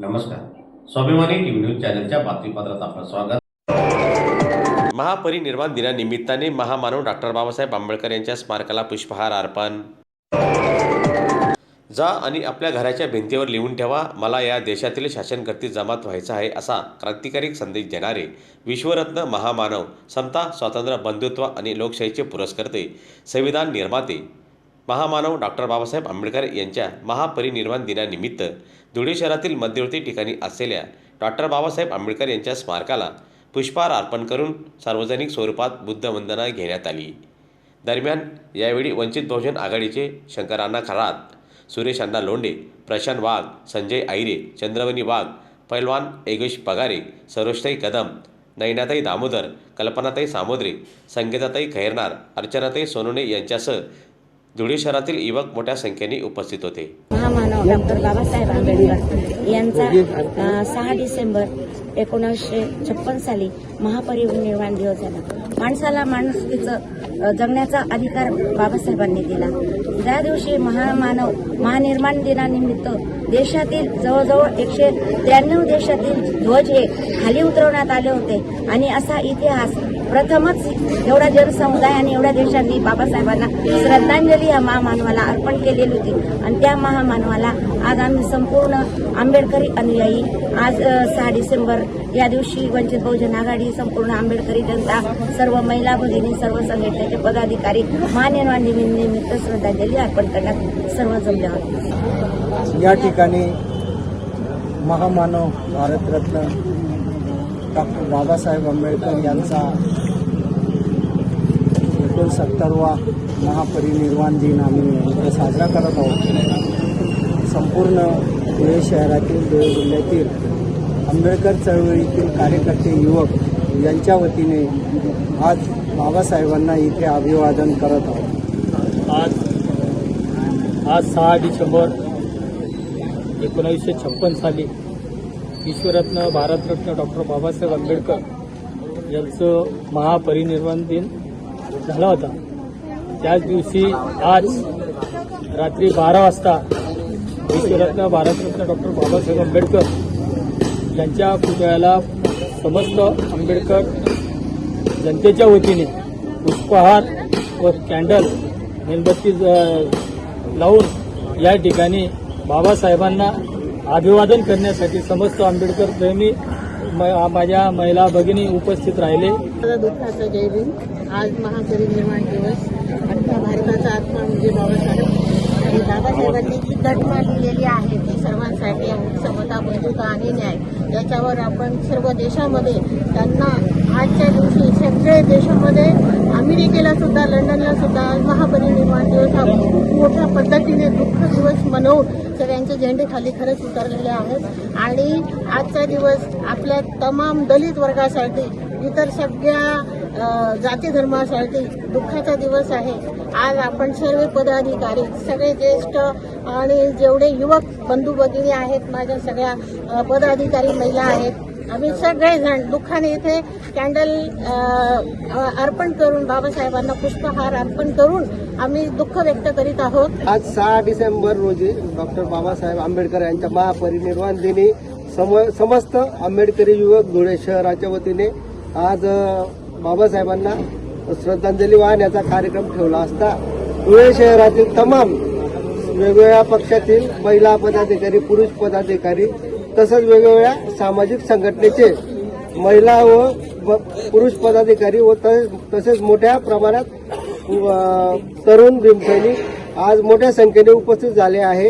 नमस्कार. स्वाभिमानी TV news चॅनलच्या बातमीपत्रात आपलं स्वागत. महापरिनिर्वाण दिनानिमित्ताने महामानव डॉक्टर बाबासाहेब आंबेडकर यांच्या स्मारकाला पुष्पहार अर्पण. जा आणि आपल्या घराच्या भिंतीवर लिहून ठेवा, मला या देशातील शासनकर्ती जमात व्हायचा आहे, असा क्रांतिकारी संदेश देणारे विश्वरत्न महामानव, समता, स्वातंत्र्य, बंधुत्व आणि लोकशाहीचे पुरस्कर्ते, संविधान निर्माते महामानव डॉक्टर बाबासाहेब आंबेडकर यांच्या महापरिनिर्वाण दिनानिमित्त धुळे शहरातील मध्यवर्ती ठिकाणी असलेल्या डॉक्टर बाबासाहेब आंबेडकर यांच्या स्मारकाला पुष्पहार अर्पण करून सार्वजनिक स्वरूपात बुद्धवंदना घेण्यात आली. दरम्यान यावेळी वंचित बहुजन आघाडीचे शंकरांना खरात, सुरेश अण्णा लोंढे, प्रशांत वाघ, संजय आईरे, चंद्रवनी वाघ, पैलवान योगेश पगारे, सरोजताई कदम, नयनाताई दामोदर, कल्पनाताई सामोद्रे, संगीताताई खैरनार, अर्चनाताई सोनोने यांच्यासह धुळे शहरातील युवक मोठ्या संख्येने उपस्थित होते. महामानव डॉक्टर बाबासाहेब आंबेडकर यांचा 6 डिसेंबर 1956 साली महापरिनिर्वाण दिवस झाला. माणसाला माणुसकीचं जगण्याचा अधिकार बाबासाहेबांनी दिला. त्या दिवशी महानिर्वाण दिनानिमित्त देशातील जवळजवळ 193 देशातील ध्वज हे खाली उतरवण्यात आले होते आणि असा इतिहास प्रथमच एवढा जनसमुदाय आणि एवढ्या देशांनी बाबासाहेबांना श्रद्धांजली या महामानवाला अर्पण केलेली होती. आणि त्या महामानवाला आज आम्ही संपूर्ण आंबेडकरी अनुयायी आज 6 डिसेंबर या दिवशी वंचित बहुजन आघाडी, संपूर्ण आंबेडकरी जनता, सर्व महिला भगिनी, सर्व संघटनेचे पदाधिकारी महानिर्वाण दिनानिमित्त श्रद्धांजली अर्पण करण्यात सर्व जमले होते. या ठिकाणी महामानव भारतरत्न डॉक्टर बाबासाहेब आंबेडकर यांचा 69वा महापरिनिर्वाण दिन आम्ही इथे साजरा करत आहोत. संपूर्ण धुळे शहरातील, धुळे जिल्ह्यातील आंबेडकर चळवळीतील कार्यकर्ते, युवक यांच्या वतीने आज बाबासाहेबांना इथे अभिवादन करत आहोत. आज 6 डिसेंबर 1956 साली विश्वरत्न भारतरत्न डॉक्टर बाबासाहेब आंबेडकर यांचं महापरिनिर्वाण दिन झाला होता. त्याच दिवशी आज रात्री 12 वाजता विश्वरत्न भारतरत्न डॉक्टर बाबासाहेब आंबेडकर यांच्या पुतळ्याला समस्त आंबेडकर जनतेच्या वतीने पुष्पहार व कॅन्डल, मेणबत्ती लावून या ठिकाणी बाबासाहेबांना अभिवादन करण्यासाठी समस्त आंबेडकर प्रेमी माझ्या महिला भगिनी उपस्थित राहिले. दुःखाचा जय भीम. आज महापरिनिर्वाण दिवस. अख्ख्या भारताचा आत्मा म्हणजे बाबासाहेब आणि बाबासाहेबांनी जी घटना लिहिलेली आहे ती सर्वांसाठी आहे. समता, बंधुता आणि न्याय याच्यावर आपण सर्व देशामध्ये त्यांना आजच्या दिवशी सगळे देशामध्ये, अमेरिकेला सुद्धा, लंडनला सुद्धा महापरिनिर्वाण दिवस हा खूप मोठ्या पद्धतीने दुःख दिवस मनवून सगळ्यांचे झेंडे खाली खरंच उतरलेले आहेत. आणि आजचा दिवस आपल्या तमाम दलित वर्गासाठी, इतर सगळ्या जाती धर्मासाठी दुःखाचा दिवस आहे. आज आपण सर्व पदाधिकारी, सगळे ज्येष्ठ आणि जेवढे युवक बंधू भगिनी आहेत, माझ्या सगळ्या पदाधिकारी महिला आहेत, आम्ही सगळेजण दुःखाने इथे कॅन्डल अर्पण करून बाबासाहेबांना पुष्पहार अर्पण करून आम्ही दुःख व्यक्त करीत आहोत. आज 6 डिसेंबर रोजी डॉक्टर बाबासाहेब आंबेडकर यांच्या महापरिनिर्वाण दिनी समस्त आंबेडकरी युवक धुळे शहराच्या वतीने आज बाबासाहेबांना श्रद्धांजली वाहण्याचा कार्यक्रम ठेवला असता धुळे शहरातील तमाम वेगवेगळ्या पक्षातील महिला पदाधिकारी, पुरुष पदाधिकारी तसंच वेगवेगळ्या सामाजिक संघटनेचे महिला व पुरुष पदाधिकारी व तसेच मोठ्या प्रमाणात तरुण भीमसैनिक आज मोठ्या संख्येने उपस्थित झाले आहे.